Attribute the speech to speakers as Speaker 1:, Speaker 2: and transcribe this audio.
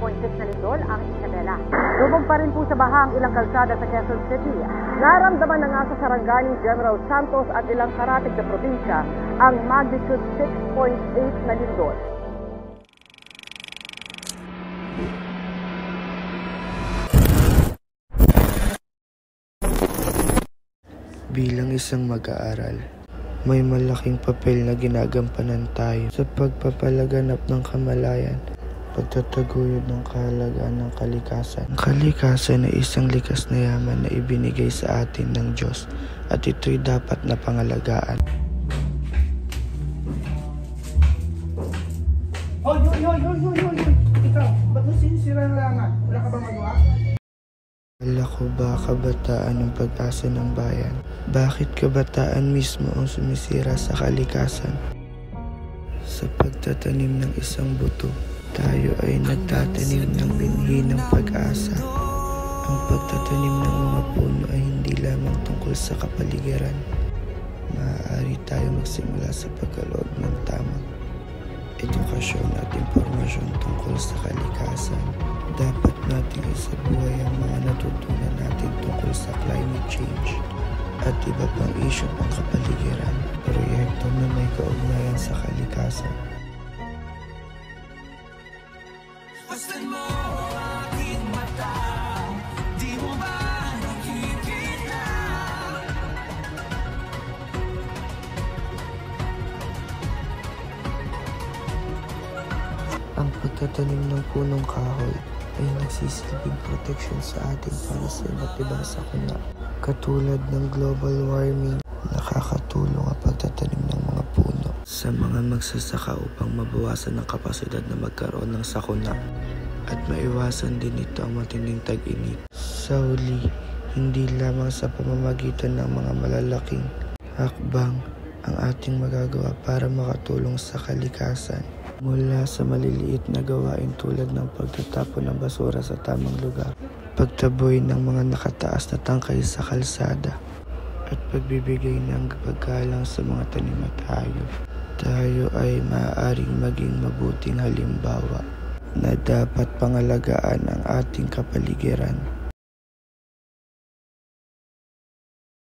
Speaker 1: 6.6 na lindol ang Isabela. Lubog pa rin po sa baha ang ilang kalsada sa Quezon City. Naramdaman na nga sa Sarangani, General Santos at ilang karatig na probinsya ang magnitude 6.8 na lindol.
Speaker 2: Bilang isang mag-aaral, may malaking papel na ginagampanan tayo sa pagpapalaganap ng kamalayan, pagtataguyod ng kahalagaan ng kalikasan. Ang kalikasan ay isang likas na yaman na ibinigay sa atin ng Diyos at ito'y dapat na pangalagaan.
Speaker 3: Hoy! Ikaw, ba't mo sinisira ang langan? Wala ka bang magawa?
Speaker 2: Wala ko ba kabataan ng pag-asa ng bayan? Bakit kabataan mismo ang sumisira sa kalikasan? Sa pagtatanim ng isang buto, tayo ay nagtatanim ng binhi ng pag-asa. Ang pagtatanim ng mga puno ay hindi lamang tungkol sa kapaligiran. Maaari tayo magsimula sa pagkaloob ng tamang edukasyon at impormasyon tungkol sa kalikasan. Dapat nating isabuhay ang mga natutunan natin tungkol sa climate change at iba pang isyu pang kapaligiran, proyekto na may kaugnayan sa kalikasan. Buksan mo ang aking mata, di mo ba nakikita? Ang pagtatanim ng punong kahoy ay nagsisilbing proteksyon sa atin para sa iba't ibang sakuna. Katulad ng global warming, nakakatulong ang pagtatanim ng mga puno sa mga magsasaka upang mabawasan ang kapasidad na magkaroon ng sakuna at maiwasan din ito ang matinding tag-init. Sa huli, hindi lamang sa pamamagitan ng mga malalaking hakbang ang ating magagawa para makatulong sa kalikasan. Mula sa maliliit na gawain tulad ng pagtatapon ng basura sa tamang lugar, pagtaboy ng mga nakataas na tangkay sa kalsada, at pagbibigay ng paggalang sa mga tanim at hayop, tayo ay maaaring maging mabuting halimbawa na dapat pangalagaan ang ating kapaligiran.